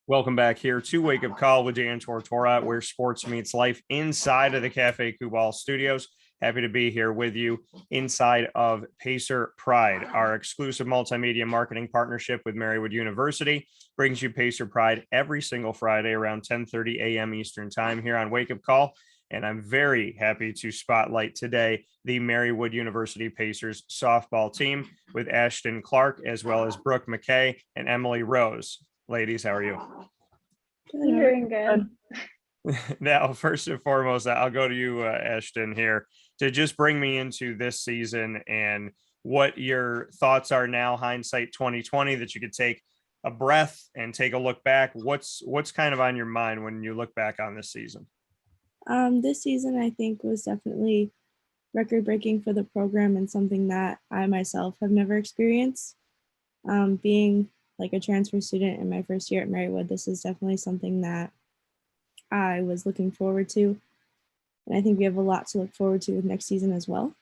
Welcome back here to Wake Up Call with Dan Tortora, where sports meets life inside of the Cafe Kubal studios. Happy to be here with you inside of Pacer Pride. Our exclusive multimedia marketing partnership with Marywood University brings you Pacer Pride every single Friday around 10:30 a.m. Eastern time here on Wake Up Call. And I'm very happy to spotlight today the Marywood University Pacers softball team with Ashdon Clark, as well as Brooke McKay and Emily Rose. Ladies, how are you? Doing good. Now, first and foremost, I'll go to you, Ashdon, here to just bring me into this season and what your thoughts are now, hindsight 2020, that you could take a breath and take a look back. What's kind of on your mind when you look back on this season? This season, I think, was definitely record-breaking for the program and something that I myself have never experienced. Being like a transfer student in my first year at Marywood, this is definitely something that I was looking forward to. And I think we have a lot to look forward to with next season as well.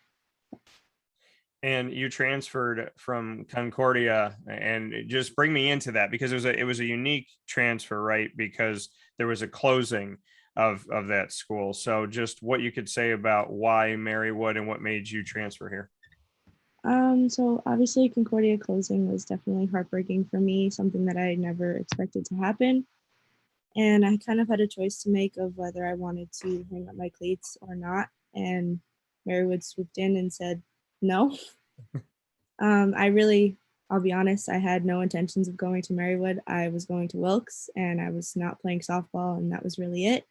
And you transferred from Concordia, and just bring me into that, because it was a unique transfer, right? Because there was a closing of that school. So just what you could say about why Marywood and what made you transfer here. So obviously Concordia closing was definitely heartbreaking for me, something that I never expected to happen. And I kind of had a choice to make of whether I wanted to hang up my cleats or not. And Marywood swooped in and said, no. I'll be honest, I had no intentions of going to Marywood. I was going to Wilkes and I was not playing softball, and that was really it.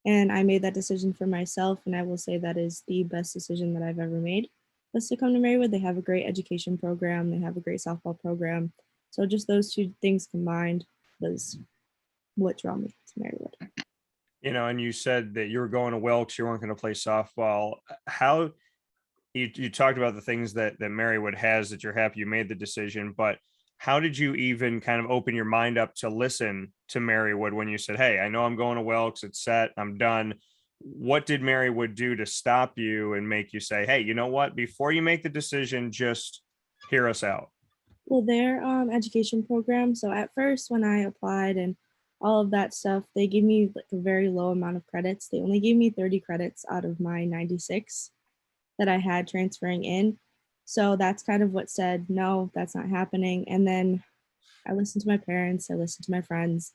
And I made that decision for myself. And I will say that is the best decision that I've ever made. Was to come to Marywood. They have a great education program. They have a great softball program. So just those two things combined was what drew me to Marywood. And you said that you were going to Wilkes, you weren't going to play softball. How you talked about the things that Marywood has that you're happy you made the decision, but how did you even kind of open your mind up to listen to Marywood when you said, hey, I know I'm going to Wilkes, it's set, I'm done? What did Marywood do to stop you and make you say, hey, you know what, before you make the decision, just hear us out? Well, their education program. So at first when I applied and all of that stuff, they gave me like a very low amount of credits. They only gave me 30 credits out of my 96 that I had transferring in. So that's kind of what said, no, that's not happening. And then I listened to my parents, I listened to my friends,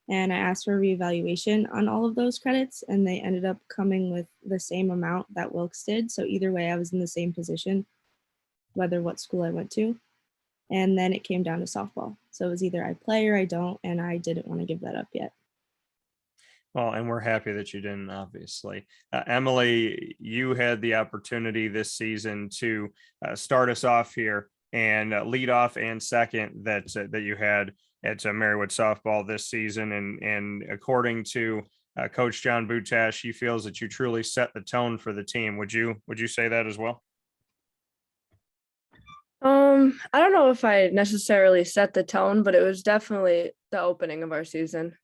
and I asked for a reevaluation on all of those credits, and they ended up coming with the same amount that Wilkes did. So either way, I was in the same position, whether what school I went to. And then it came down to softball. So it was either I play or I don't, and I didn't want to give that up yet. Well, and we're happy that you didn't, obviously. Emily, you had the opportunity this season to start us off here and lead off and second that you had at Marywood Softball this season. And according to Coach John Butash, he feels that you truly set the tone for the team. Would you say that as well? I don't know if I necessarily set the tone, but it was definitely the opening of our season.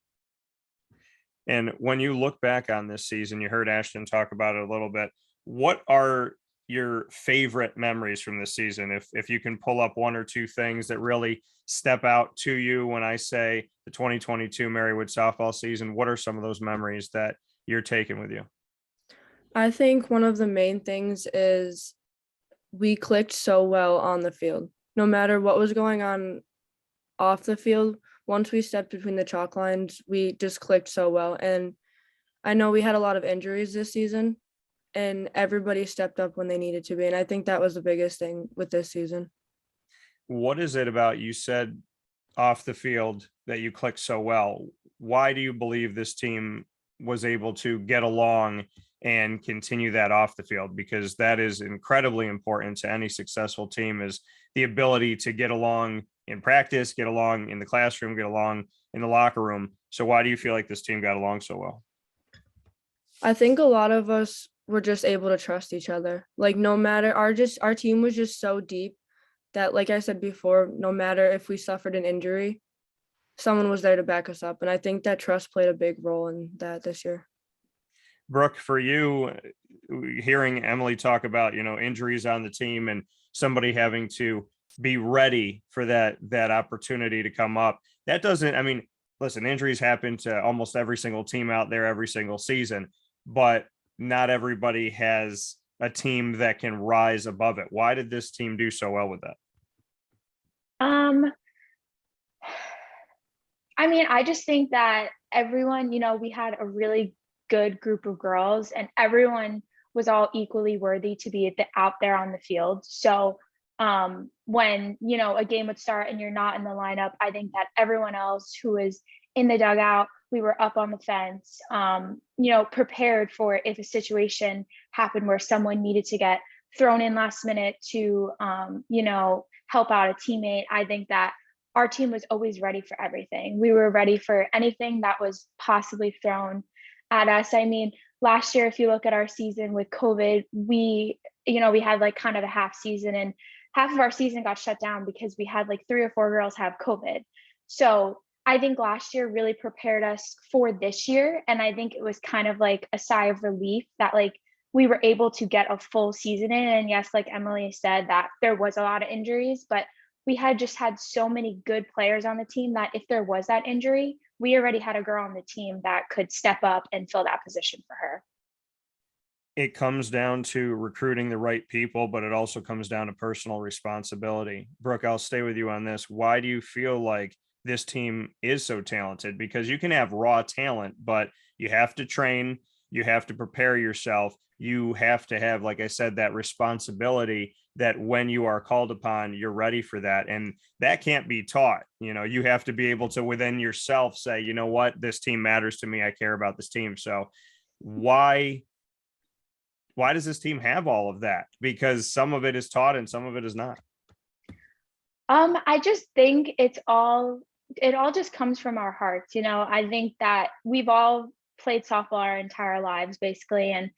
And when you look back on this season, you heard Ashdon talk about it a little bit. What are your favorite memories from this season? If you can pull up one or two things that really step out to you when I say the 2022 Marywood softball season, what are some of those memories that you're taking with you? I think one of the main things is we clicked so well on the field. No matter what was going on off the field, once we stepped between the chalk lines, we just clicked so well. And I know we had a lot of injuries this season, and everybody stepped up when they needed to be. And I think that was the biggest thing with this season. What is it about, you said off the field, that you clicked so well? Why do you believe this team was able to get along and continue that off the field? Because that is incredibly important to any successful team, is the ability to get along in practice, get along in the classroom, get along in the locker room. So why do you feel like this team got along so well? I think a lot of us were just able to trust each other. Like, no matter our team was just so deep that, like I said before, no matter if we suffered an injury, someone was there to back us up. And I think that trust played a big role in that this year. Brooke, for you, hearing Emily talk about, injuries on the team and somebody having to be ready for that opportunity to come up, that doesn't, listen, injuries happen to almost every single team out there every single season, but not everybody has a team that can rise above it. Why did this team do so well with that? Um, I mean, I just think that everyone, we had a really good group of girls and everyone was all equally worthy to be out there on the field. So when, a game would start and you're not in the lineup, I think that everyone else who was in the dugout, we were up on the fence, prepared for if a situation happened where someone needed to get thrown in last minute to, help out a teammate. I think that our team was always ready for everything. We were ready for anything that was possibly thrown at us. I mean, last year, if you look at our season with COVID, we had like kind of a half season and half of our season got shut down because we had like 3 or 4 girls have COVID. So I think last year really prepared us for this year. And I think it was kind of like a sigh of relief that like we were able to get a full season in. And yes, like Emily said, that there was a lot of injuries, but we had just had so many good players on the team that if there was that injury, we already had a girl on the team that could step up and fill that position for her. It comes down to recruiting the right people, but it also comes down to personal responsibility. Brooke, I'll stay with you on this. Why do you feel like this team is so talented? Because you can have raw talent, but you have to train, you have to prepare yourself, you have to have, like I said, that responsibility that when you are called upon, you're ready for that. And that can't be taught. You have to be able to within yourself say, you know what, this team matters to me. I care about this team. So why does this team have all of that? Because some of it is taught and some of it is not. I just think it all just comes from our hearts. I think that we've all played softball our entire lives basically. And,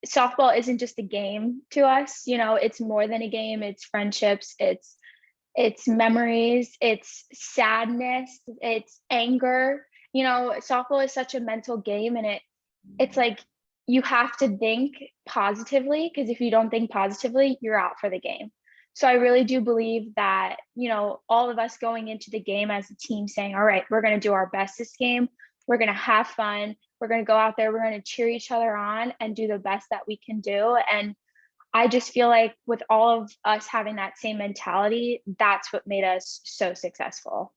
softball isn't just a game to us, it's more than a game. It's friendships, it's memories, it's sadness, it's anger. Softball is such a mental game and it's like you have to think positively, because if you don't think positively, you're out for the game. So I really do believe that, all of us going into the game as a team saying, all right, we're going to do our best this game. We're going to have fun. We're going to go out there. We're going to cheer each other on and do the best that we can do. And I just feel like with all of us having that same mentality, that's what made us so successful.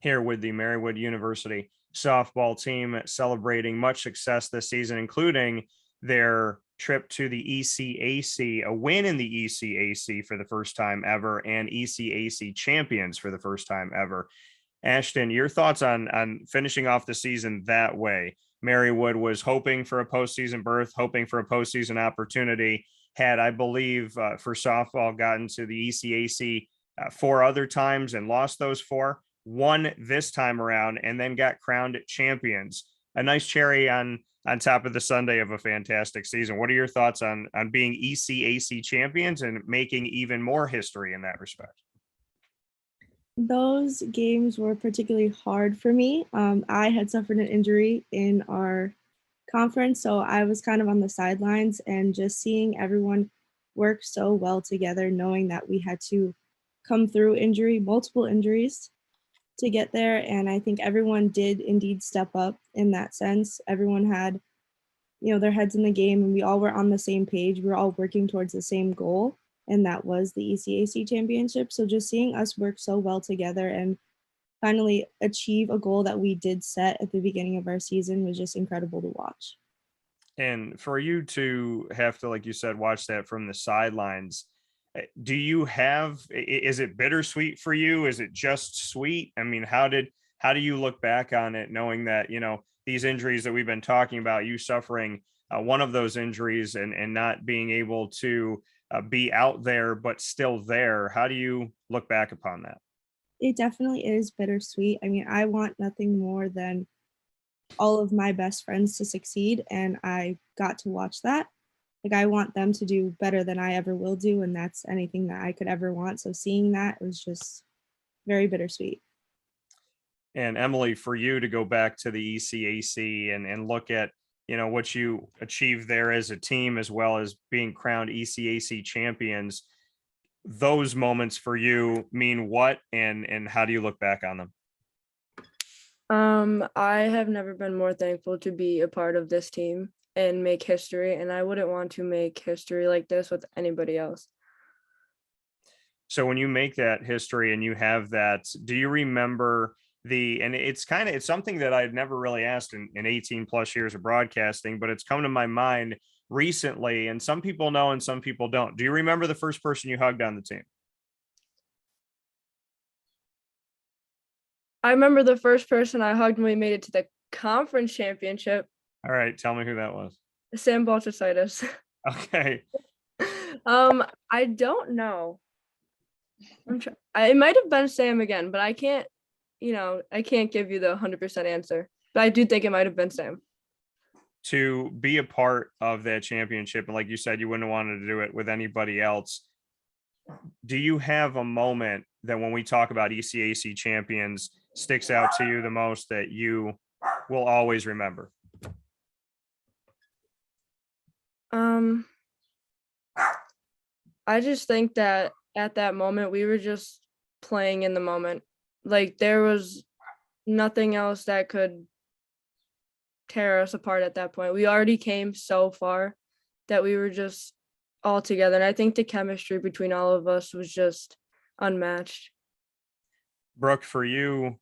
Here with the Marywood University softball team celebrating much success this season, including their trip to the ECAC, a win in the ECAC for the first time ever, and ECAC champions for the first time ever. Ashdon, your thoughts on finishing off the season that way? Marywood was hoping for a postseason berth, hoping for a postseason opportunity, had, I believe, for softball, gotten to the ECAC 4 other times and lost those 4, won this time around, and then got crowned champions. A nice cherry on top of the Sunday of a fantastic season. What are your thoughts on being ECAC champions and making even more history in that respect? Those games were particularly hard for me. I had suffered an injury in our conference, so I was kind of on the sidelines, and just seeing everyone work so well together, knowing that we had to come through multiple injuries to get there. And I think everyone did indeed step up in that sense. Everyone had, their heads in the game, and we all were on the same page. We were all working towards the same goal, and that was the ECAC championship. So just seeing us work so well together and finally achieve a goal that we did set at the beginning of our season was just incredible to watch. And for you to have to, like you said, watch that from the sidelines, do you have, is it bittersweet for you? Is it just sweet? I mean, how do you look back on it knowing that, these injuries that we've been talking about, you suffering one of those injuries and not being able to be out there, but still there? How do you look back upon that? It definitely is bittersweet. I mean, I want nothing more than all of my best friends to succeed, and I got to watch that. Like, I want them to do better than I ever will do, and that's anything that I could ever want. So seeing that was just very bittersweet. And Emily, for you to go back to the ECAC and look at, what you achieved there as a team, as well as being crowned ECAC champions, those moments for you mean what, and how do you look back on them? I have never been more thankful to be a part of this team and make history, and I wouldn't want to make history like this with anybody else. So when you make that history and you have that, do you remember and it's something that I've never really asked in 18 plus years of broadcasting, but it's come to my mind recently, and some people know and some people don't. Do you remember the first person you hugged on the team? I remember the first person I hugged when we made it to the conference championship, All right, tell me who that was. Sam Baltasitis. Okay. I don't know. It might have been Sam again, but I can't give you the 100% answer. But I do think it might have been Sam. To be a part of that championship, and like you said, you wouldn't have wanted to do it with anybody else. Do you have a moment that when we talk about ECAC champions sticks out to you the most that you will always remember? I just think that at that moment we were just playing in the moment. Like there was nothing else that could tear us apart at that point. We already came so far that we were just all together. And I think the chemistry between all of us was just unmatched. Brooke, for you,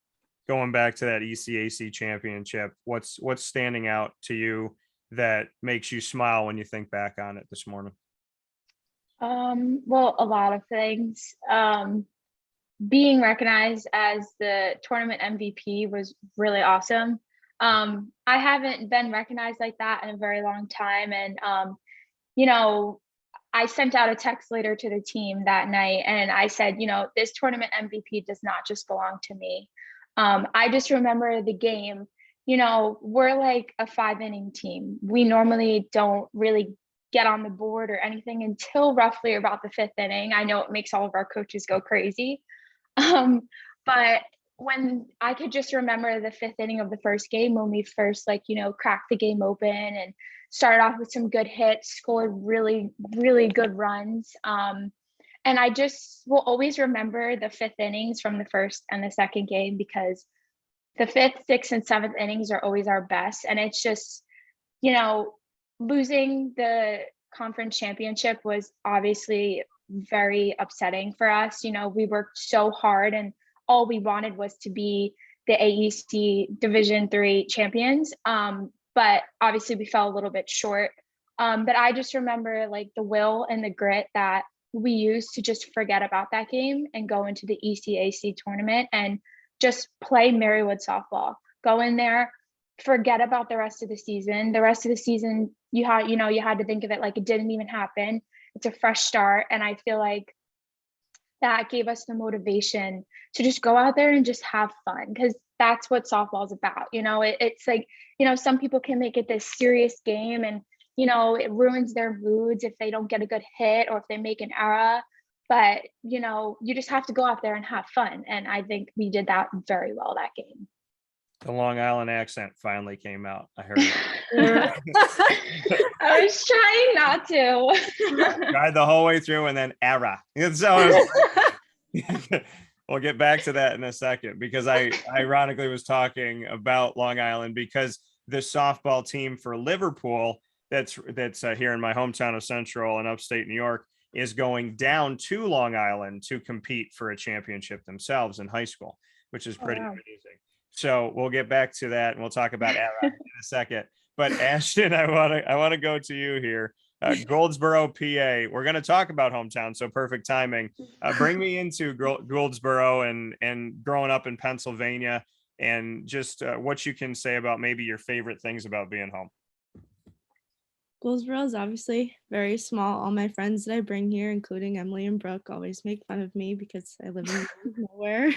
going back to that ECAC championship, what's standing out to you that makes you smile when you think back on it this morning? Well, a lot of things. Being recognized as the tournament MVP was really awesome. I haven't been recognized like that in a very long time. And, I sent out a text later to the team that night and I said, this tournament MVP does not just belong to me. I just remember the game, we're like a 5-inning team. We normally don't really get on the board or anything until roughly about the 5th inning. I know it makes all of our coaches go crazy. But when I could just remember the 5th inning of the first game, when we first cracked the game open and started off with some good hits, scored really, really good runs. And I just will always remember the 5th innings from the first and the second game, because the 5th, 6th, and 7th innings are always our best. And it's just, losing the conference championship was obviously very upsetting for us. We worked so hard and all we wanted was to be the AEC Division III champions. But obviously we fell a little bit short. But I just remember the will and the grit that we used to just forget about that game and go into the ECAC tournament and just play Marywood softball. Go in there, forget about the rest of the season. The rest of the season, you had to think of it like it didn't even happen. It's a fresh start. And I feel like that gave us the motivation to just go out there and just have fun, because that's what softball is about. It's like, some people can make it this serious game and, it ruins their moods if they don't get a good hit or if they make an error. But, you just have to go out there and have fun. And I think we did that very well that game. The Long Island accent finally came out. I heard it. I was trying not to. Tried the whole way through and then era. So we'll get back to that in a second, because I ironically was talking about Long Island because the softball team for Liverpool that's here in my hometown of Central and upstate New York is going down to Long Island to compete for a championship themselves in high school, which is pretty amazing. So we'll get back to that and we'll talk about era in a second. But Ashdon, I want to go to you here. Goldsboro, PA. We're going to talk about hometown, so perfect timing. Bring me into Goldsboro and growing up in Pennsylvania, and just what you can say about maybe your favorite things about being home. Goldsboro is obviously very small. All my friends that I bring here, including Emily and Brooke, always make fun of me because I live in nowhere.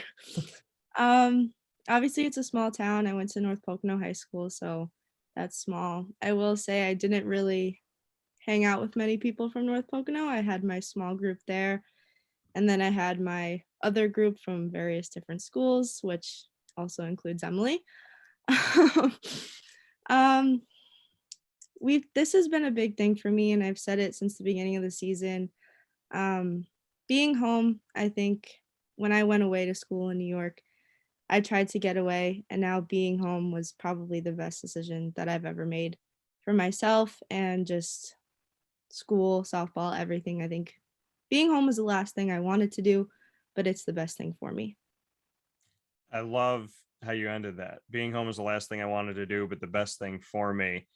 Obviously, it's a small town. I went to North Pocono High School, so that's small. I will say I didn't really hang out with many people from North Pocono. I had my small group there, and then I had my other group from various different schools, which also includes Emily. This has been a big thing for me, and I've said it since the beginning of the season. Being home, I think when I went away to school in New York, I tried to get away, and now being home was probably the best decision that I've ever made for myself and just school, softball, everything. I think being home was the last thing I wanted to do, but it's the best thing for me. I love how you ended that. Being home is the last thing I wanted to do, but the best thing for me.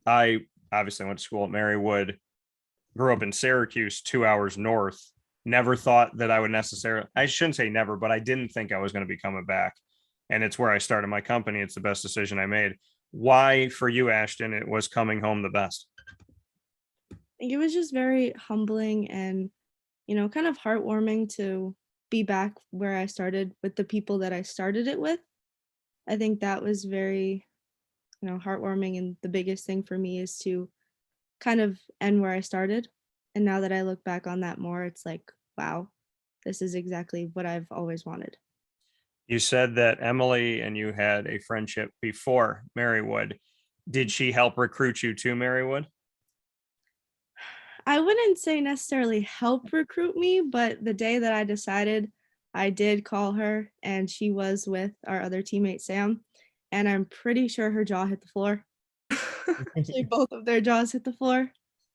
I obviously went to school at Marywood, grew up in Syracuse, 2 hours north. Never thought that I would necessarily, I shouldn't say never, but I didn't think I was going to be coming back. And it's where I started my company. It's the best decision I made. Why, for you, Ashdon, it was coming home the best? I think it was just very humbling and, kind of heartwarming to be back where I started with the people that I started it with. I think that was very, heartwarming. And the biggest thing for me is to kind of end where I started. And now that I look back on that more, it's like, wow, this is exactly what I've always wanted. You said that Emily and you had a friendship before Marywood. Did she help recruit you to Marywood? I wouldn't say necessarily help recruit me, but the day that I decided, I did call her and she was with our other teammate, Sam. And I'm pretty sure her jaw hit the floor. Actually, both of their jaws hit the floor.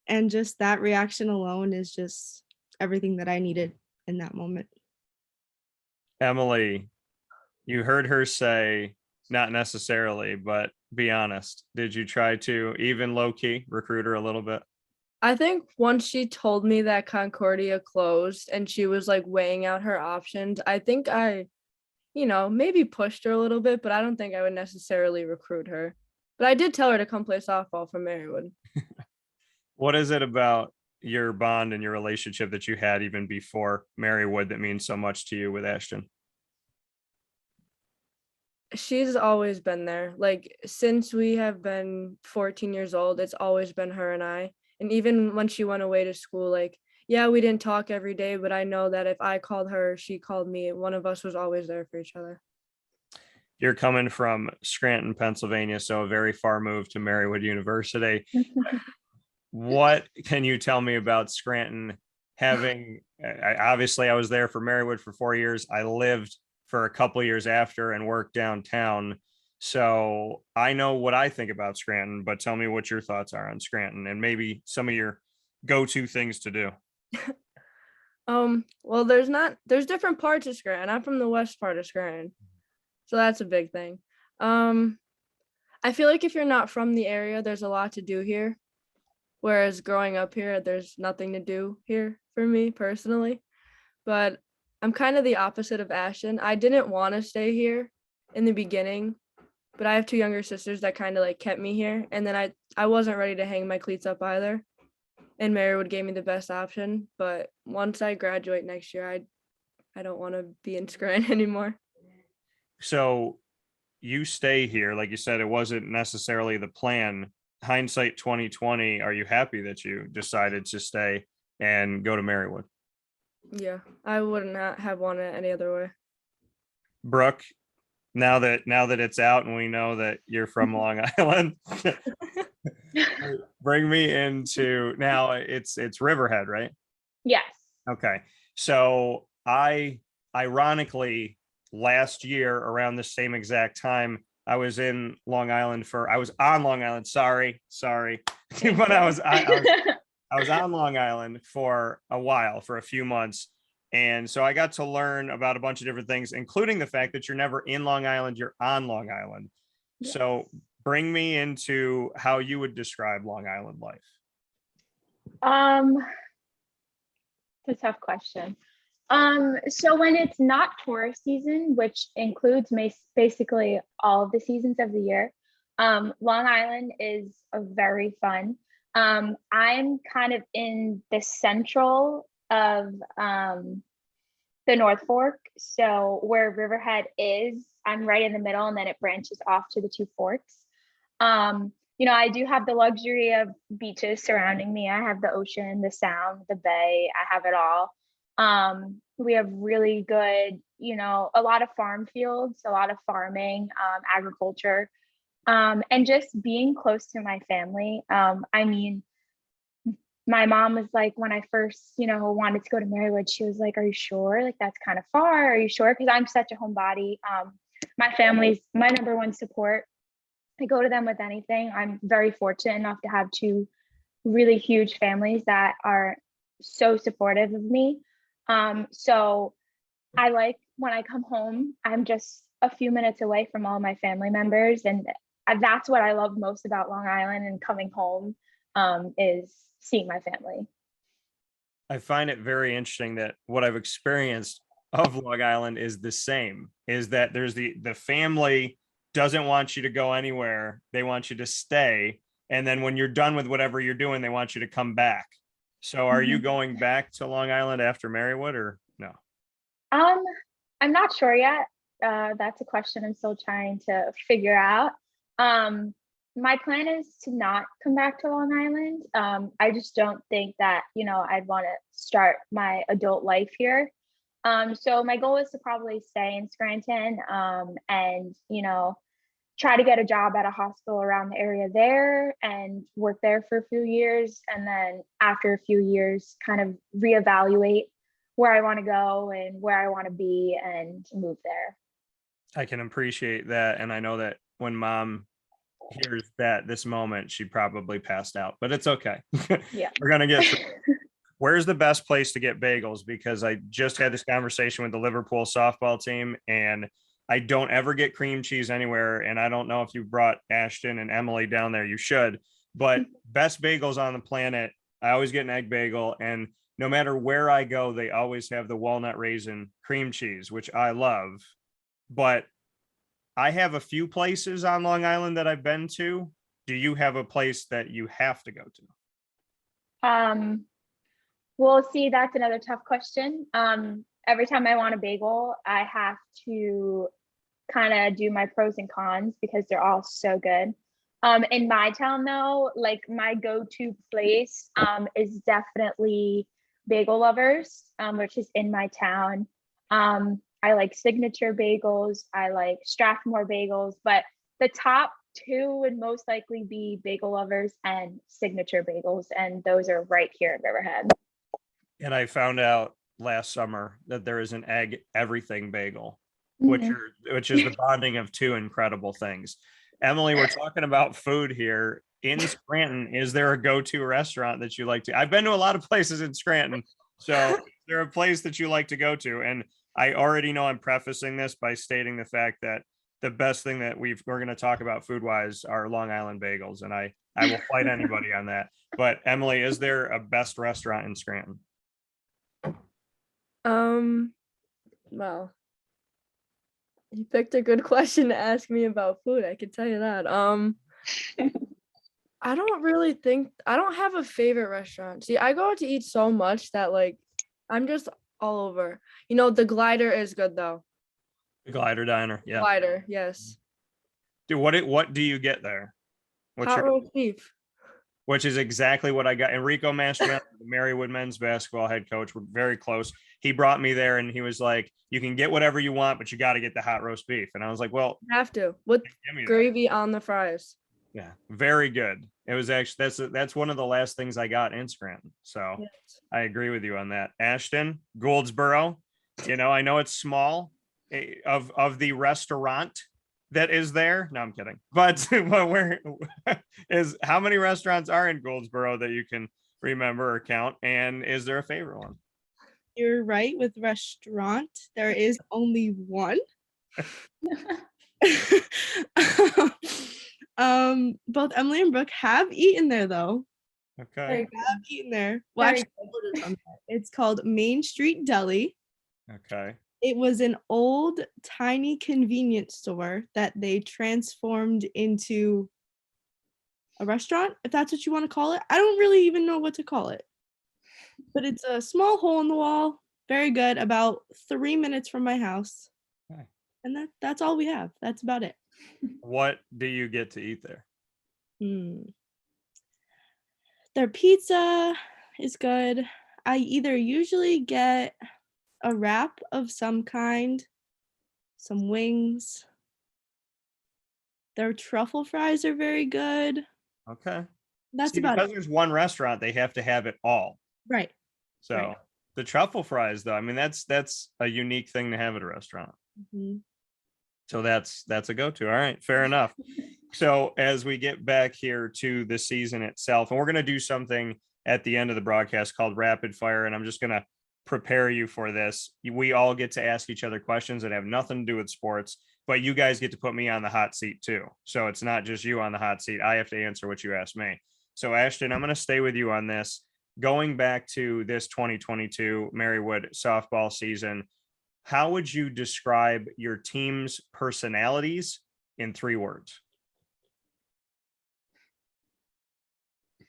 And just that reaction alone is just everything that I needed in that moment. Emily, you heard her say, not necessarily, but be honest. Did you try to even low key recruit her a little bit? I think once she told me that Concordia closed and she was like weighing out her options, I think I, maybe pushed her a little bit, but I don't think I would necessarily recruit her. But I did tell her to come play softball for Marywood. What is it about your bond and your relationship that you had even before Marywood that means so much to you with Ashdon? She's always been there. Like since we have been 14 years old, it's always been her and I. And even when she went away to school, like, yeah, we didn't talk every day, but I know that if I called her, she called me. One of us was always there for each other. You're coming from Scranton, Pennsylvania, so a very far move to Marywood University. What can you tell me about Scranton having, obviously I was there for Marywood for 4 years. I lived for a couple of years after and worked downtown. So I know what I think about Scranton, but tell me what your thoughts are on Scranton and maybe some of your go-to things to do. Well, there's different parts of Scranton. I'm from the west part of Scranton. So that's a big thing. I feel like if you're not from the area, there's a lot to do here. Whereas growing up here, there's nothing to do here for me personally. But I'm kind of the opposite of Ashdon. I didn't want to stay here in the beginning, but I have two younger sisters that kind of like kept me here. And then I wasn't ready to hang my cleats up either. And Marywood gave me the best option. But once I graduate next year, I don't want to be in Scranton anymore. So you stay here, like you said, it wasn't necessarily the plan. Hindsight 2020, are you happy that you decided to stay and go to Marywood? Yeah, I wouldn't have wanted it any other way. Brooke, now that it's out and we know that you're from Long Island, bring me into, now it's Riverhead, right? Yes. Okay. So I ironically last year around the same exact time I was on Long Island. Sorry. But I was on Long Island for a while, for a few months. And so I got to learn about a bunch of different things, including the fact that you're never in Long Island, you're on Long Island. Yes. So bring me into how you would describe Long Island life. It's a tough question. So when it's not tourist season, which includes basically all of the seasons of the year, Long Island is very fun. I'm kind of in the central of the North Fork. So where Riverhead is, I'm right in the middle, and then it branches off to the two forks. I do have the luxury of beaches surrounding me. I have the ocean, the sound, the bay, I have it all. We have really good, a lot of farm fields, a lot of farming, agriculture, and just being close to my family. My mom was like, when I first, wanted to go to Marywood, she was like, are you sure? Like, that's kind of far. Are you sure? Because I'm such a homebody. my family's my number one support. I go to them with anything. I'm very fortunate enough to have two really huge families that are so supportive of me. So I like when I come home, I'm just a few minutes away from all my family members. And that's what I love most about Long Island and coming home, is seeing my family. I find it very interesting that what I've experienced of Long Island is the same, is that there's the family doesn't want you to go anywhere. They want you to stay. And then when you're done with whatever you're doing, they want you to come back. So are you going back to Long Island after Marywood or no? I'm not sure yet. That's a question I'm still trying to figure out. My plan is to not come back to Long Island. I just don't think that, I'd want to start my adult life here. So my goal is to probably stay in Scranton, and, try to get a job at a hospital around the area there and work there for a few years. And then after a few years, kind of reevaluate where I want to go and where I want to be and move there. I can appreciate that. And I know that when mom hears that this moment, she probably passed out, but it's okay. Yeah. We're going to get through. Where's the best place to get bagels? Because I just had this conversation with the Liverpool softball team, and I don't ever get cream cheese anywhere. And I don't know if you brought Ashdon and Emily down there, you should, but best bagels on the planet. I always get an egg bagel, and no matter where I go, they always have the walnut raisin cream cheese, which I love. But I have a few places on Long Island that I've been to. Do you have a place that you have to go to? Well, see, that's another tough question. Every time I want a bagel, I have to kind of do my pros and cons because they're all so good. In my town though, like my go-to place is definitely Bagel Lovers, which is in my town. I like Signature Bagels, I like Strathmore Bagels, but the top two would most likely be Bagel Lovers and Signature Bagels, and those are right here in Riverhead. And I found out last summer that there is an egg everything bagel, which is the bonding of two incredible things. Emily, we're talking about food here in Scranton. Is there a go-to restaurant that you like to? I've been to a lot of places in Scranton, so is there a place that you like to go to? And I already know I'm prefacing this by stating the fact that the best thing that we're going to talk about food-wise are Long Island bagels, and I will fight anybody on that. But Emily, is there a best restaurant in Scranton? Well, you picked a good question to ask me about food, I can tell you that. I don't have a favorite restaurant. See, I go out to eat so much that like I'm just all over. The Glider is good though. The Glider Diner, yeah. Glider, yes. Dude, what do you get there? Hot roast beef. Which is exactly what I got. Enrico Mastromano, the Marywood men's basketball head coach, we're very close. He brought me there and he was like, you can get whatever you want, but you got to get the hot roast beef. And I was like, well, you have to, with gravy on the fries. Yeah, very good. It was actually, that's one of the last things I got in Scranton. So yes. I agree with you on that. Ashdon, Goldsboro, I know it's small of the restaurant that is there. No, I'm kidding. But where is how many restaurants are in Goldsboro that you can remember or count? And is there a favorite one? You're right with restaurant. There is only one. Both Emily and Brooke have eaten there though. Okay. They have eaten there. Well, actually, it's called Main Street Deli. Okay. It was an old, tiny convenience store that they transformed into a restaurant, if that's what you want to call it. I don't really even know what to call it. But it's a small hole in the wall. Very good. About 3 minutes from my house. Okay. And that's all we have. That's about it. What do you get to eat there? Their pizza is good. I either usually get a wrap of some kind, some wings. Their truffle fries are very good. Okay. That's about because it. There's one restaurant, they have to have it all. Right. So right. The truffle fries, though, I mean, that's a unique thing to have at a restaurant. Mm-hmm. So that's a go-to. All right, fair enough. So as we get back here to the season itself, and we're going to do something at the end of the broadcast called rapid fire, and I'm just going to prepare you for this. We all get to ask each other questions that have nothing to do with sports, but you guys get to put me on the hot seat too. So it's not just you on the hot seat. I have to answer what you ask me. So Ashdon, I'm going to stay with you on this. Going back to this 2022 Marywood softball season, how would you describe your team's personalities in 3 words?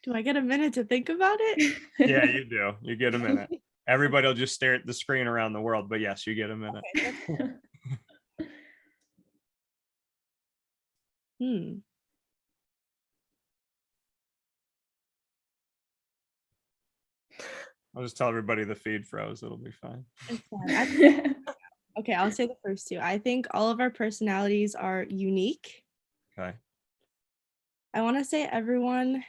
Do I get a minute to think about it? Yeah, you do. You get a minute. Everybody will just stare at the screen around the world, but yes, you get a minute. I'll just tell everybody the feed froze. It'll be fine. It's fine. Okay, I'll say the first 2. I think all of our personalities are unique. Okay. I want to say everyone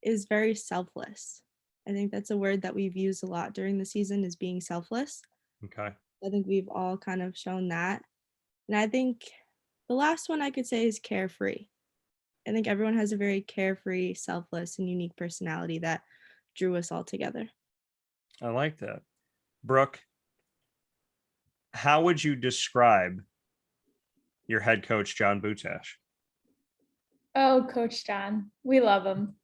is very selfless. I think that's a word that we've used a lot during the season, is being selfless. Okay. I think we've all kind of shown that. And I think the last one I could say is carefree. I think everyone has a very carefree, selfless, and unique personality that drew us all together. I like that. Brooke, how would you describe your head coach, John Butash? Oh, Coach John, we love him.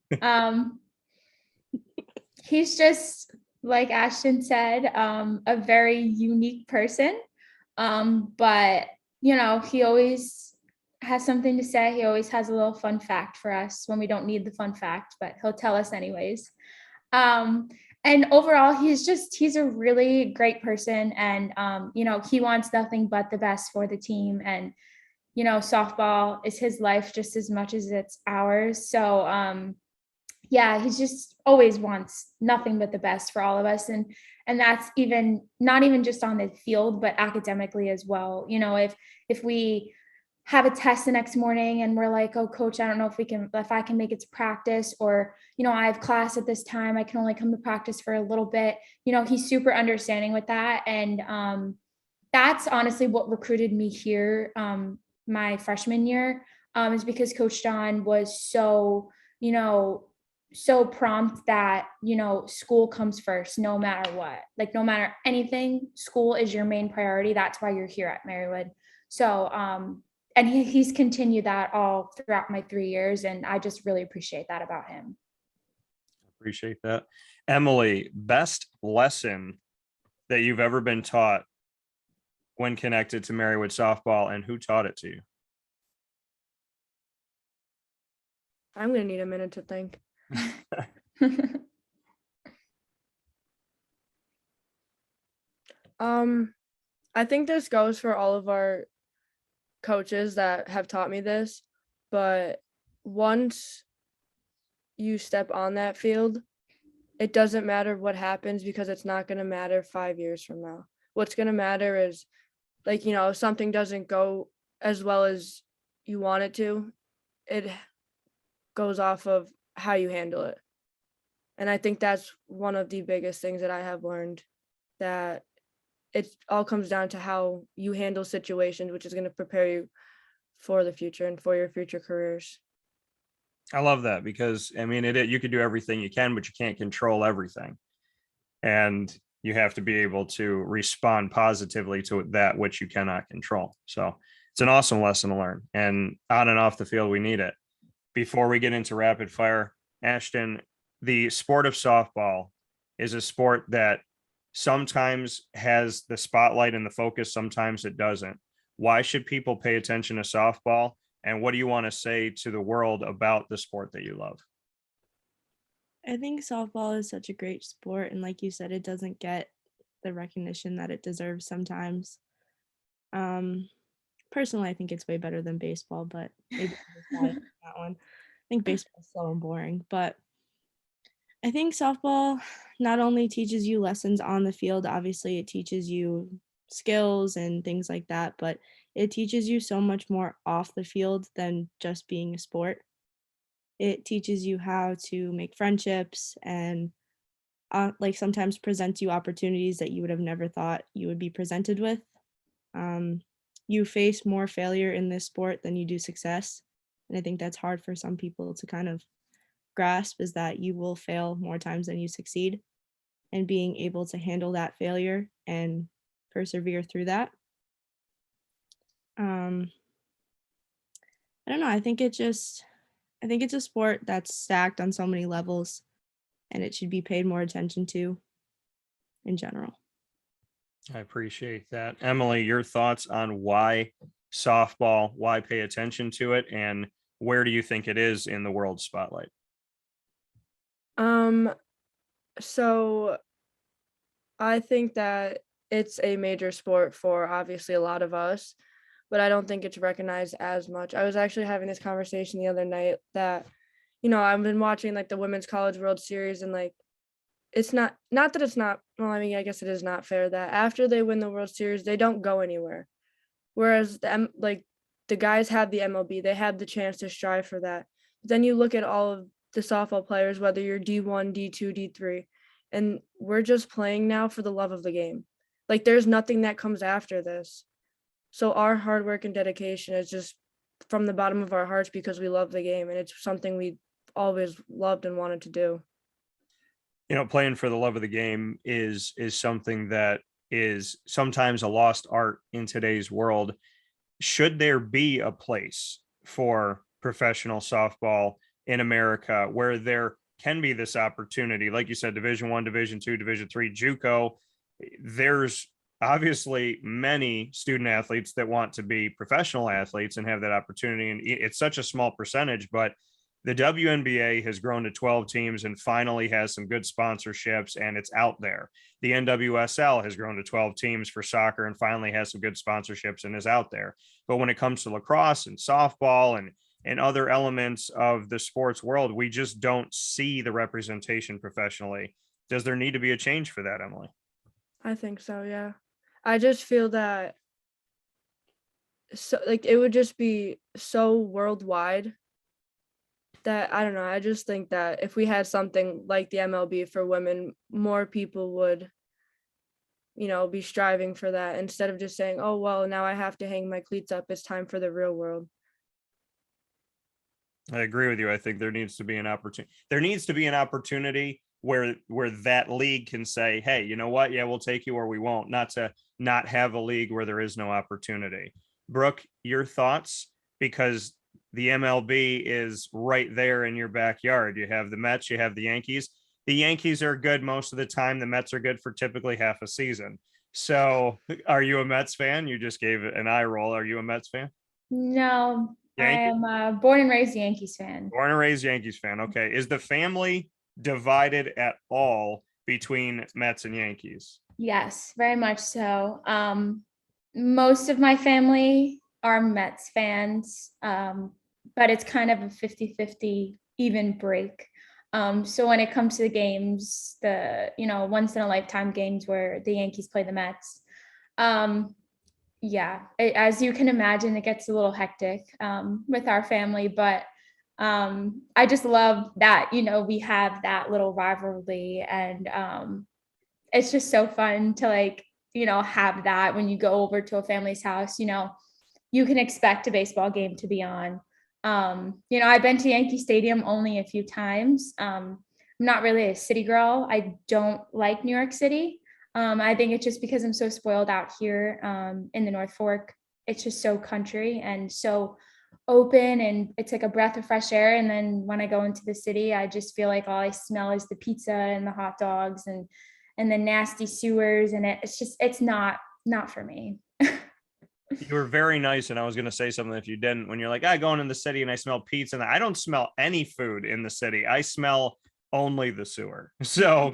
He's just, like Ashdon said, a very unique person. But he always has something to say. He always has a little fun fact for us when we don't need the fun fact, but he'll tell us anyways. And overall, he's a really great person. And, he wants nothing but the best for the team. And, softball is his life just as much as it's ours. So, he just always wants nothing but the best for all of us. And that's not even just on the field, but academically as well. If we have a test the next morning and we're like, oh, coach, I don't know if I can make it to practice, or, I have class at this time, I can only come to practice for a little bit. He's super understanding with that. And that's honestly what recruited me here my freshman year, is because Coach John was so prompt that, school comes first, no matter what, like no matter anything, school is your main priority. That's why you're here at Marywood. So, and he's continued that all throughout my 3 years. And I just really appreciate that about him. Appreciate that. Emily, best lesson that you've ever been taught when connected to Marywood softball, and who taught it to you? I'm going to need a minute to think. I think this goes for all of our coaches that have taught me this, but once you step on that field, it doesn't matter what happens, because it's not going to matter 5 years from now. What's going to matter is, like, if something doesn't go as well as you want it to, it goes off of how you handle it. And I think that's one of the biggest things that I have learned, that it all comes down to how you handle situations, which is going to prepare you for the future and for your future careers. I love that, because you could do everything you can, but you can't control everything. And you have to be able to respond positively to that which you cannot control. So it's an awesome lesson to learn, and on and off the field, we need it. Before we get into rapid fire, Ashdon, the sport of softball is a sport that sometimes has the spotlight and the focus, sometimes it doesn't. Why should people pay attention to softball? And what do you want to say to the world about the sport that you love? I think softball is such a great sport. And like you said, it doesn't get the recognition that it deserves sometimes. Personally, I think it's way better than baseball, but maybe that one. I think baseball is so boring, but I think softball not only teaches you lessons on the field, obviously it teaches you skills and things like that, but it teaches you so much more off the field than just being a sport. It teaches you how to make friendships, and like sometimes presents you opportunities that you would have never thought you would be presented with. you face more failure in this sport than you do success. And I think that's hard for some people to kind of grasp, is that you will fail more times than you succeed, and being able to handle that failure and persevere through that. I don't know. I think it's a sport that's stacked on so many levels, and it should be paid more attention to in general. I appreciate that. Emily, your thoughts on why softball, why pay attention to it, and where do you think it is in the world spotlight? So I think that it's a major sport for obviously a lot of us, but I don't think it's recognized as much. I was actually having this conversation the other night that, I've been watching like the Women's College World Series, and like it's not that it's not, well, I mean, I guess it is not fair that after they win the World Series, they don't go anywhere. Whereas the guys have the MLB, they have the chance to strive for that. But then you look at all of the softball players, whether you're D1, D2, D3, and we're just playing now for the love of the game. Like there's nothing that comes after this. So our hard work and dedication is just from the bottom of our hearts because we love the game, and it's something we always loved and wanted to do. Playing for the love of the game is something that is sometimes a lost art in today's world. Should there be a place for professional softball in America where there can be this opportunity, like you said, Division I, Division II, Division III, JUCO? There's obviously many student athletes that want to be professional athletes and have that opportunity, and it's such a small percentage, but the WNBA has grown to 12 teams and finally has some good sponsorships, and it's out there. The NWSL has grown to 12 teams for soccer and finally has some good sponsorships and is out there. But when it comes to lacrosse and softball and other elements of the sports world, we just don't see the representation professionally. Does there need to be a change for that, Emily? I think so, yeah. I just feel that it would just be so worldwide that, I don't know, I just think that if we had something like the MLB for women, more people would, be striving for that instead of just saying, oh, well, now I have to hang my cleats up. It's time for the real world. I agree with you. I think there needs to be an opportunity. There needs to be an opportunity where that league can say, hey, you know what? Yeah, we'll take you or we won't. Not have a league where there is no opportunity. Brooke, your thoughts? Because the MLB is right there in your backyard. You have the Mets, you have the Yankees. The Yankees are good most of the time. The Mets are good for typically half a season. So are you a Mets fan? You just gave an eye roll. Are you a Mets fan? No, Yankee? I am a born and raised Yankees fan. Born and raised Yankees fan. Okay. Is the family divided at all between Mets and Yankees? Yes, very much so. Most of my family are Mets fans, but it's kind of a 50-50 even break. So when it comes to the games, the once in a lifetime games where the Yankees play the Mets, as you can imagine, it gets a little hectic with our family, but I just love that we have that little rivalry, and it's just so fun to have that when you go over to a family's house. You can expect a baseball game to be on. I've been to Yankee Stadium only a few times. I'm not really a city girl. I don't like New York City. I think it's just because I'm so spoiled out here in the North Fork. It's just so country and so open, and it's like a breath of fresh air. And then when I go into the city, I just feel like all I smell is the pizza and the hot dogs and the nasty sewers. And it's not for me. You were very nice, and I was going to say something if you didn't. When you're like, I go in the city and I smell pizza, and I don't smell any food in the city. I smell only the sewer. So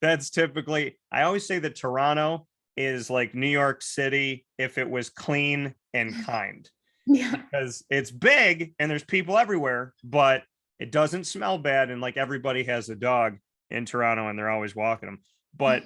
that's typically, I always say that Toronto is like New York City if it was clean and kind. Yeah. Because it's big and there's people everywhere, but it doesn't smell bad. And like everybody has a dog in Toronto and they're always walking them. But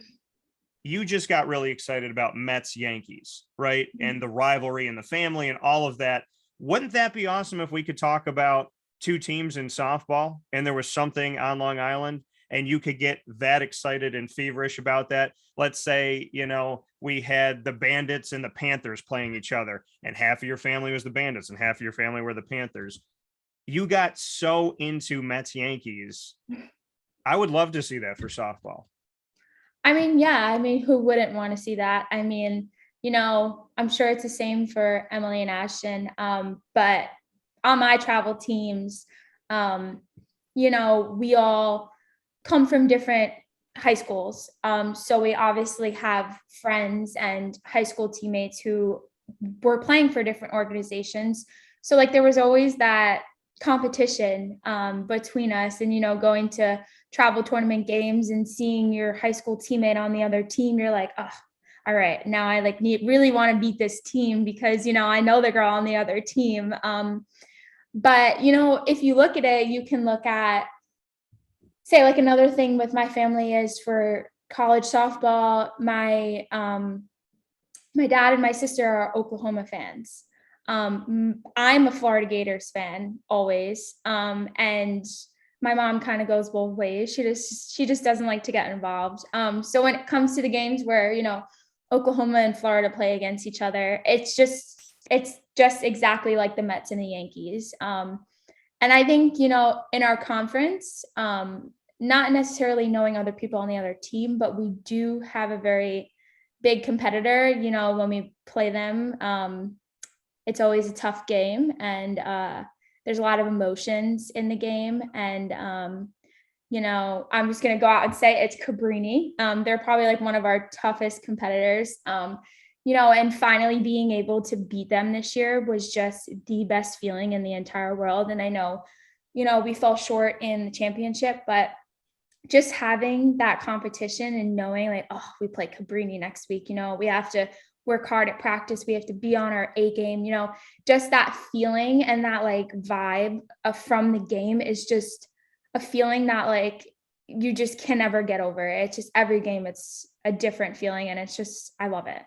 you just got really excited about Mets Yankees, right? And the rivalry and the family and all of that. Wouldn't that be awesome if we could talk about two teams in softball and there was something on Long Island and you could get that excited and feverish about that. Let's say, we had the Bandits and the Panthers playing each other, and half of your family was the Bandits and half of your family were the Panthers. You got so into Mets Yankees. I would love to see that for softball. I mean, yeah, I mean, who wouldn't want to see that? I mean, I'm sure it's the same for Emily and Ashton. But on my travel teams, we all come from different high schools. So we obviously have friends and high school teammates who were playing for different organizations. So like there was always that competition between us, and going to travel tournament games and seeing your high school teammate on the other team, you're like, oh, all right, now I really want to beat this team because I know the girl on the other team. But if you look at it, you can look at, say, like another thing with my family is for college softball, my dad and my sister are Oklahoma fans. I'm a Florida Gators fan always. And my mom kind of goes both ways. She just doesn't like to get involved. So when it comes to the games where, Oklahoma and Florida play against each other, it's just exactly like the Mets and the Yankees. And I think, in our conference, not necessarily knowing other people on the other team, but we do have a very big competitor, when we play them. It's always a tough game, and there's a lot of emotions in the game. And, I'm just going to go out and say it's Cabrini. They're probably like one of our toughest competitors, and finally being able to beat them this year was just the best feeling in the entire world. And I know, we fell short in the championship, but just having that competition and knowing like, oh, we play Cabrini next week, we have to work hard at practice. We have to be on our A game, just that feeling and that like vibe from the game is just a feeling that like you just can never get over. It's just every game, it's a different feeling. And it's just, I love it.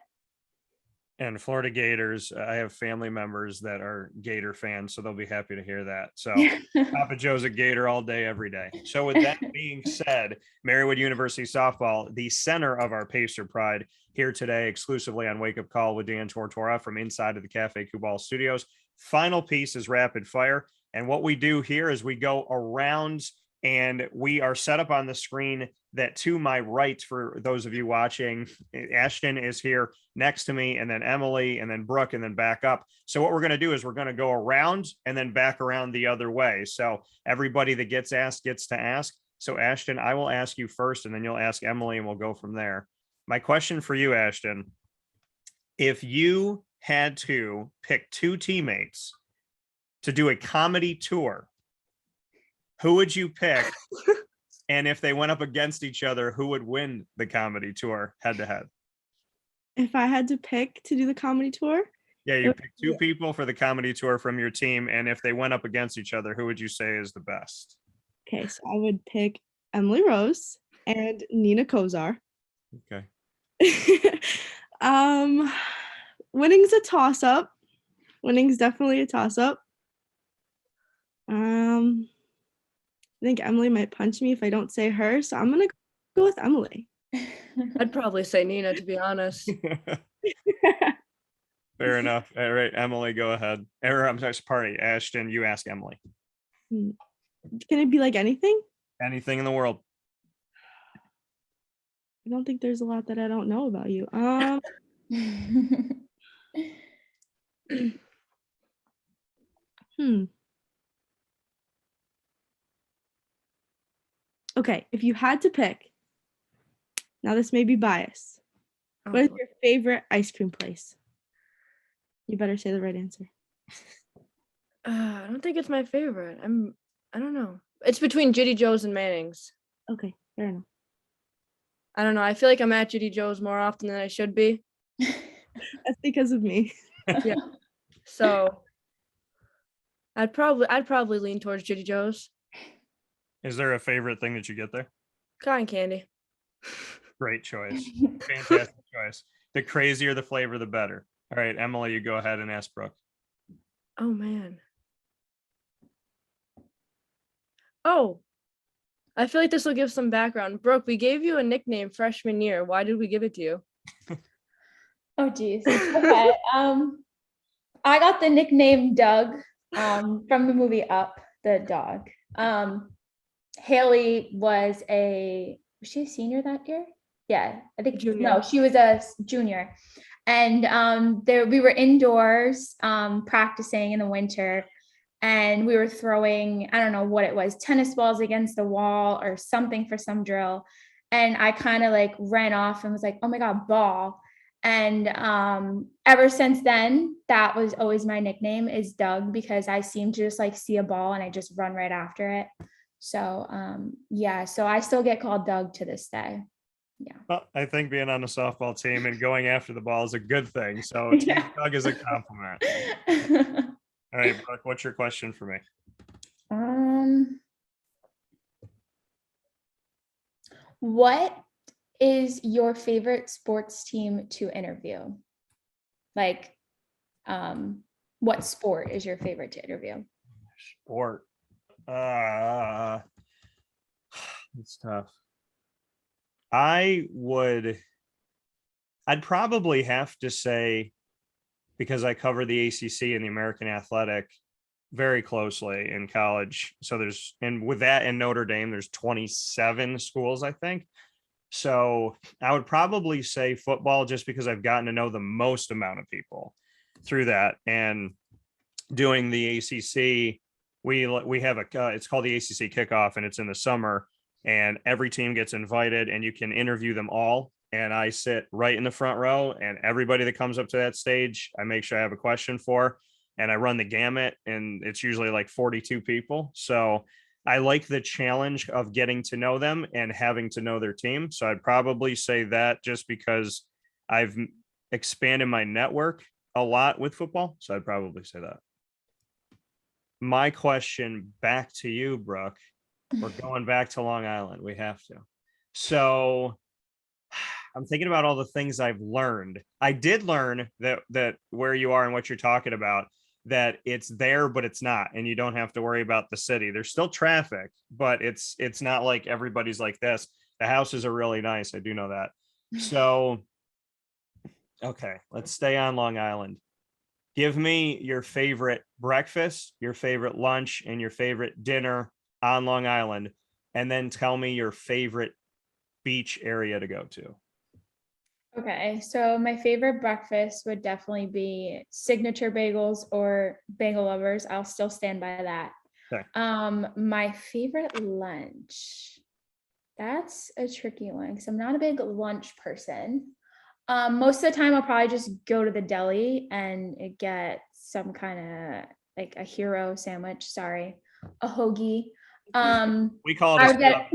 And Florida Gators, I have family members that are Gator fans, so they'll be happy to hear that. So Papa Joe's a Gator all day, every day. So with that being said, Marywood University Softball, the center of our Pacer Pride, here today exclusively on Wake Up Call with Dan Tortora from inside of the Cafe Kubal studios. Final piece is rapid fire. And what we do here is we go around and we are set up on the screen that to my right, for those of you watching, Ashton is here next to me, and then Emily, and then Brooke, and then back up. So what we're going to do is we're going to go around and then back around the other way. So everybody that gets asked gets to ask. So Ashton, I will ask you first, and then you'll ask Emily, and we'll go from there. My question for you, Ashton, if you had to pick two teammates to do a comedy tour, who would you pick? And if they went up against each other, who would win the comedy tour head to head? If I had to pick to do the comedy tour? Yeah, you pick two people for the comedy tour from your team. And if they went up against each other, who would you say is the best? Okay, so I would pick Emily Rose and Nina Kozar. Okay. Winning's a toss-up. Winning's definitely a toss-up. I think Emily might punch me if I don't say her, so I'm gonna go with Emily. I'd probably say Nina, to be honest. Fair enough. All right, Emily, go ahead. Or I'm sorry, Ashton, you ask Emily. Can it be like anything? Anything in the world. I don't think there's a lot that I don't know about you. Okay, if you had to pick, now this may be biased. What is your favorite ice cream place? You better say the right answer. I don't think it's my favorite. I don't know. It's between Judy Joe's and Manning's. Okay, fair enough. I don't know. I feel like I'm at Judy Joe's more often than I should be. That's because of me. Yeah. So I'd probably lean towards Judy Joe's. Is there a favorite thing that you get there? Cotton candy. Great choice. Fantastic choice. The crazier the flavor, the better. All right, Emily, you go ahead and ask Brooke. Oh, man. Oh, I feel like this will give some background. Brooke, we gave you a nickname freshman year. Why did we give it to you? Oh geez. Okay. I got the nickname Doug from the movie Up, the dog. Haley was she a senior that year? Yeah, I think Junior. no, she was a junior. And we were indoors practicing in the winter, and we were throwing, I don't know what it was, tennis balls against the wall or something for some drill. And I kind of like ran off and was like, oh my God, ball. And ever since then, that was always my nickname, is Doug, because I seem to just like see a ball and I just run right after it. So yeah, so I still get called Doug to this day. Yeah. Well, I think being on the softball team and going after the ball is a good thing. So Yeah. Team Doug is a compliment. All right, Brooke, what's your question for me? What is your favorite sports team to interview? Like, what sport is your favorite to interview? Sport. It's tough. I'd probably have to say, because I cover the ACC and the American Athletic very closely in college. So and with that in Notre Dame, there's 27 schools, I think. So I would probably say football, just because I've gotten to know the most amount of people through that. And doing the ACC, we have it's called the ACC kickoff, and it's in the summer, and every team gets invited and you can interview them all. And I sit right in the front row, and everybody that comes up to that stage, I make sure I have a question for, and I run the gamut, and it's usually like 42 people. So I like the challenge of getting to know them and having to know their team. So I'd probably say that, just because I've expanded my network a lot with football. So I'd probably say that. My question back to you, Brooke. We're going back to Long Island. We have to. So I'm thinking about all the things I've learned. I did learn that where you are and what you're talking about, that it's there, but it's not. And you don't have to worry about the city. There's still traffic, but it's not like everybody's like this. The houses are really nice. I do know that. So, okay, let's stay on Long Island. Give me your favorite breakfast, your favorite lunch, and your favorite dinner on Long Island. And then tell me your favorite beach area to go to. Okay, so my favorite breakfast would definitely be Signature Bagels or Bagel Lovers. I'll still stand by that. Okay. My favorite lunch, that's a tricky one because I'm not a big lunch person. Most of the time I'll probably just go to the deli and get some kind of like a hero sandwich, a hoagie. We call it I would get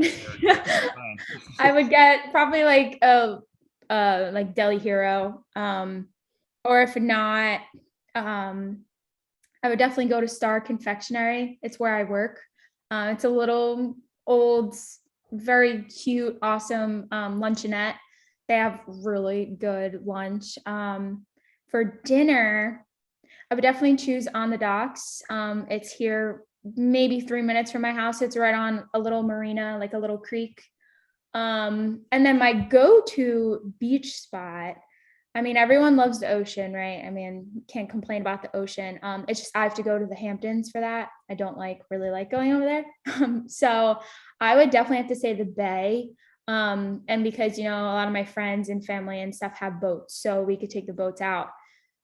I would get probably like a like Deli Hero, or if not, I would definitely go to Star Confectionery. It's where I work. It's a little old, very cute, awesome luncheonette. They have really good lunch. For dinner, I would definitely choose On the Docks. It's here maybe 3 minutes from my house. It's right on a little marina, like a little creek. And then my go-to beach spot, I mean, everyone loves the ocean, right? I mean, can't complain about the ocean. It's just I have to go to the Hamptons for that. I don't really like going over there. So I would definitely have to say the Bay. And because, a lot of my friends and family and stuff have boats, so we could take the boats out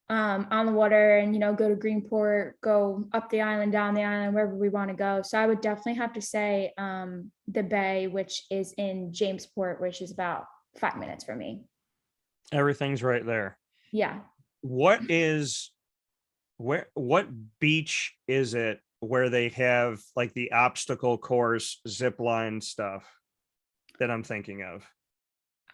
on the water and, go to Greenport, go up the island, down the island, wherever we want to go. So I would definitely have to say the Bay, which is in Jamesport, which is about 5 minutes from me. Everything's right there. Yeah. What beach is it where they have like the obstacle course zip line stuff that I'm thinking of?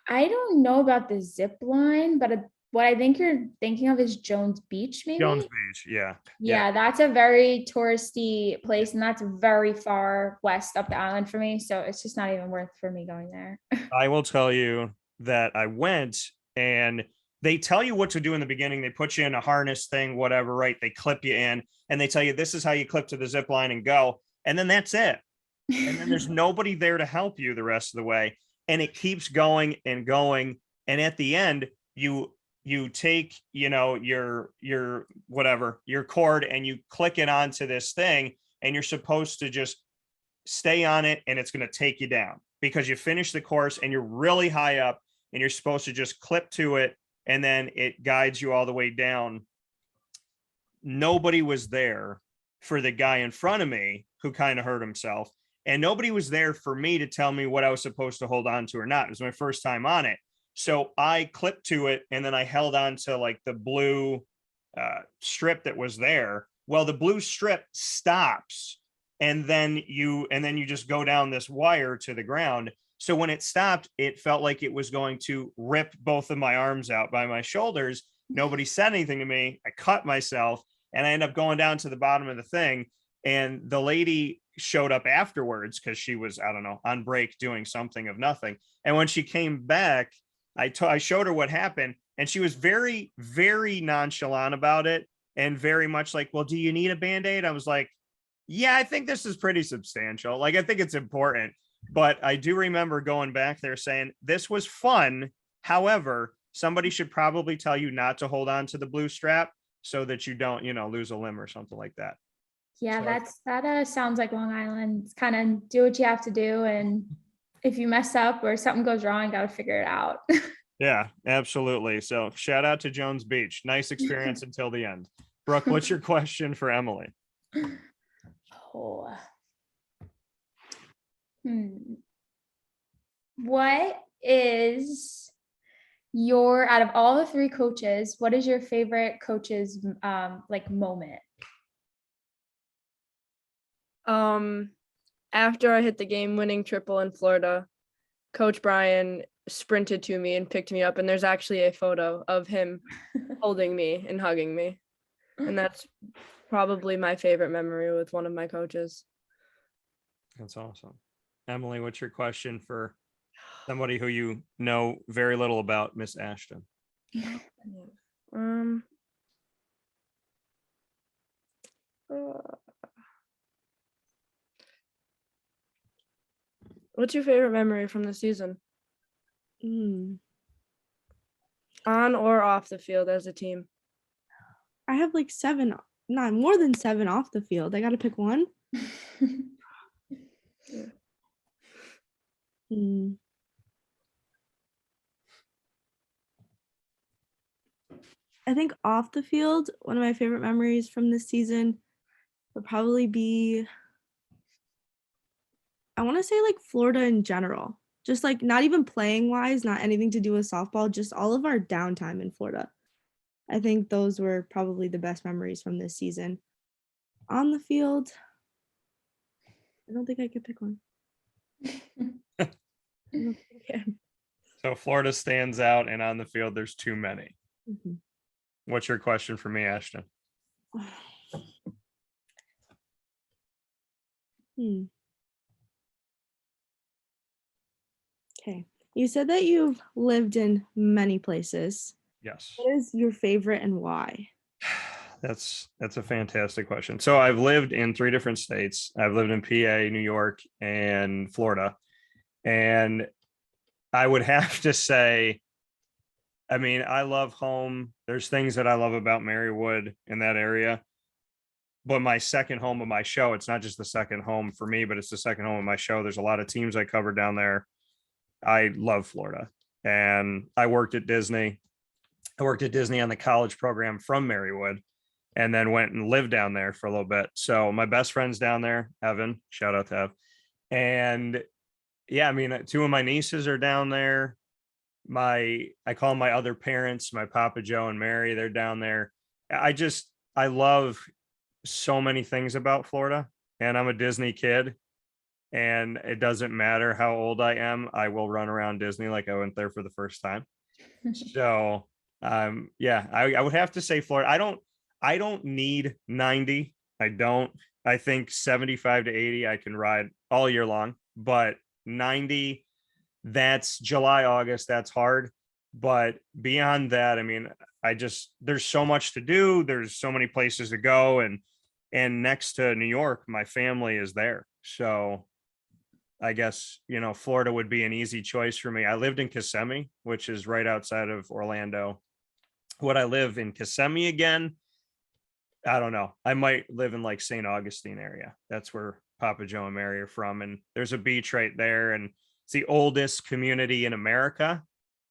I don't know about the zip line, but what I think you're thinking of is Jones Beach, maybe? Jones Beach, yeah. Yeah, that's a very touristy place, and that's very far west up the island for me. So it's just not even worth for me going there. I will tell you that I went, and they tell you what to do in the beginning. They put you in a harness thing, whatever, right? They clip you in, and they tell you this is how you clip to the zip line and go. And then that's it. and then there's nobody there to help you the rest of the way. And it keeps going and going. And at the end, you take, your whatever, your cord, and you click it onto this thing, and you're supposed to just stay on it, and it's going to take you down because you finish the course and you're really high up, and you're supposed to just clip to it, and then it guides you all the way down. Nobody was there for the guy in front of me who kind of hurt himself, and nobody was there for me to tell me what I was supposed to hold on to or not. It was my first time on it. So I clipped to it, and then I held on to like the blue strip that was there. Well, the blue strip stops, and then you just go down this wire to the ground. So when it stopped, it felt like it was going to rip both of my arms out by my shoulders. Nobody said anything to me. I cut myself, and I ended up going down to the bottom of the thing. And the lady showed up afterwards because she was, I don't know, on break doing something of nothing. And when she came back, I showed her what happened, and she was very, very nonchalant about it, and very much like, well, do you need a Band-Aid? I was like, yeah, I think this is pretty substantial. Like, I think it's important. But I do remember going back there saying, this was fun. However, somebody should probably tell you not to hold on to the blue strap so that you don't, lose a limb or something like that. Yeah, So that sounds like Long Island. It's kind of do what you have to do, and if you mess up or something goes wrong, got to figure it out. yeah, absolutely. So shout out to Jones Beach. Nice experience until the end. Brooke, what's your question for Emily? Oh. What is out of all the three coaches, what is your favorite coach's like moment? After I hit the game-winning triple in Florida, Coach Brian sprinted to me and picked me up, and there's actually a photo of him holding me and hugging me. And that's probably my favorite memory with one of my coaches. That's awesome. Emily, what's your question for somebody who you know very little about, Miss Ashdon? What's your favorite memory from the season? On or off the field as a team? I have like 7, not more than 7 off the field. I got to pick one. I think off the field, one of my favorite memories from this season would probably be, I want to say like Florida in general, just like not even playing wise, not anything to do with softball, just all of our downtime in Florida. I think those were probably the best memories from this season. On the field, I don't think I could pick one. So Florida stands out, and on the field, there's too many. Mm-hmm. What's your question for me, Ashton? Okay. You said that you've lived in many places. Yes. What is your favorite and why? That's a fantastic question. So I've lived in 3 different states. I've lived in PA, New York, and Florida. And I would have to say, I mean, I love home. There's things that I love about Marywood in that area. But my second home of my show, it's not just the second home for me, but it's the second home of my show. There's a lot of teams I cover down there. I love Florida. And I worked at Disney. I worked at Disney on the college program from Marywood, and then went and lived down there for a little bit. So my best friend's down there, Evan, shout out to Ev. And yeah, I mean, 2 of my nieces are down there. I call them my other parents, my Papa Joe and Mary, they're down there. I love so many things about Florida, and I'm a Disney kid, and it doesn't matter how old I am. I will run around Disney like I went there for the first time. So yeah, I would have to say Florida. I don't need 90. I think 75 to 80 I can ride all year long, but 90, that's July, August, that's hard. But beyond that, I mean, there's so much to do. There's so many places to go, and next to New York, my family is there. So I guess, Florida would be an easy choice for me. I lived in Kissimmee, which is right outside of Orlando. Would I live in Kissimmee again? I don't know. I might live in like St. Augustine area. That's where Papa Joe and Mary are from. And there's a beach right there. And it's the oldest community in America.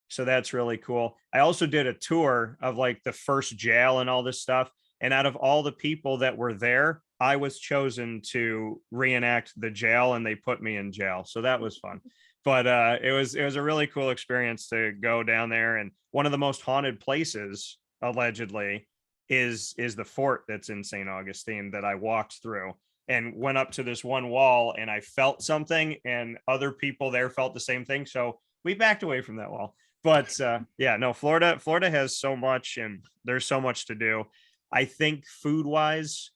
So that's really cool. I also did a tour of like the first jail and all this stuff. And out of all the people that were there, I was chosen to reenact the jail, and they put me in jail. So that was fun. But it was a really cool experience to go down there. And one of the most haunted places, allegedly, is the fort that's in St. Augustine that I walked through and went up to this one wall, and I felt something, and other people there felt the same thing. So we backed away from that wall. But yeah, no, Florida has so much, and there's so much to do. I think food wise,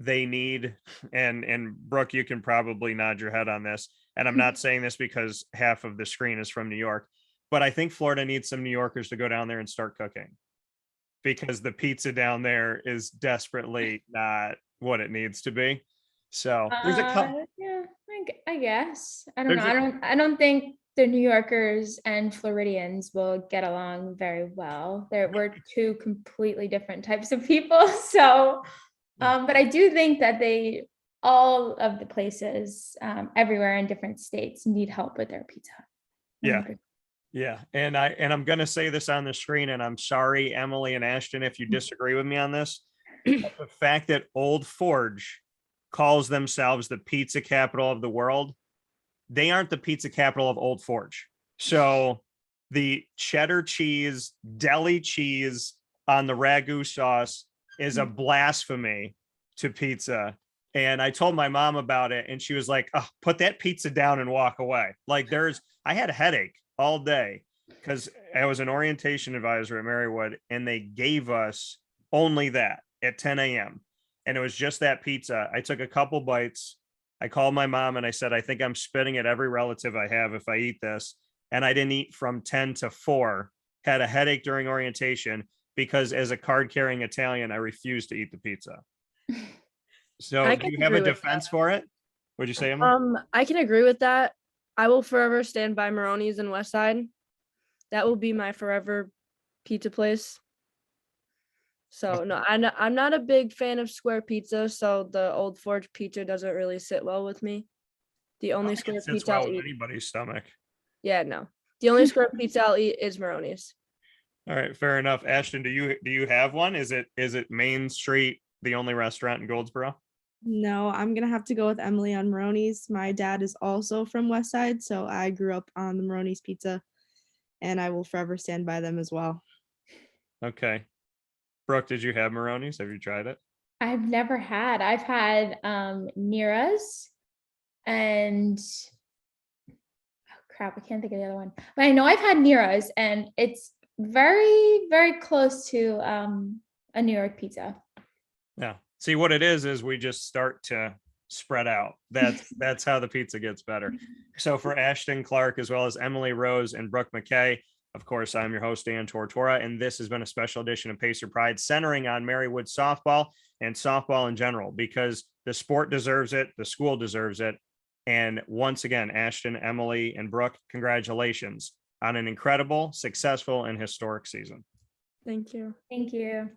they need, and Brooke, you can probably nod your head on this. And I'm not saying this because half of the screen is from New York, but I think Florida needs some New Yorkers to go down there and start cooking, because the pizza down there is desperately not what it needs to be. So there's a couple. Yeah, I guess. I don't know. There's I don't think the New Yorkers and Floridians will get along very well. We're two completely different types of people. So, but I do think that all of the places everywhere in different states need help with their pizza. Yeah. Yeah. And I'm going to say this on the screen, and I'm sorry, Emily and Ashton, if you disagree with me on this. The fact that Old Forge calls themselves the pizza capital of the world, they aren't the pizza capital of Old Forge. So the cheddar cheese, deli cheese on the ragu sauce is a blasphemy to pizza. And I told my mom about it, and she was like, oh, put that pizza down and walk away. Like I had a headache all day because I was an orientation advisor at Marywood, and they gave us only that at 10 a.m. And it was just that pizza. I took a couple bites. I called my mom and I said, I think I'm spitting at every relative I have if I eat this. And I didn't eat from 10 to 4, had a headache during orientation because as a card carrying Italian, I refused to eat the pizza. So do you have a defense for it? What'd you say, Emma? I can agree with that. I will forever stand by Maroney's in West Side. That will be my forever pizza place. So no, I'm not a big fan of square pizza, so the Old Forge pizza doesn't really sit well with me. The only square pizza I'll eat. Anybody's stomach. Yeah, no. The only square pizza I'll eat is Maroney's. All right, fair enough. Ashton, do you have one? Is it Main Street, the only restaurant in Goldsboro? No, I'm gonna have to go with Emily on Maroney's. My dad is also from West Side, so I grew up on the Maroney's pizza, and I will forever stand by them as well. Okay. Brooke, did you have Maroney's? Have you tried it? I've never had. I've had Nira's and crap, I can't think of the other one. But I know I've had Nira's, and it's very, very close to a New York pizza. Yeah. See, what it is we just start to spread out. That's how the pizza gets better. So for Ashdon Clark, as well as Emily Rose and Brooke McKay, of course, I'm your host, Dan Tortora, and this has been a special edition of Pacer Pride centering on Marywood softball and softball in general, because the sport deserves it, the school deserves it. And once again, Ashton, Emily, and Brooke, congratulations on an incredible, successful, and historic season. Thank you. Thank you.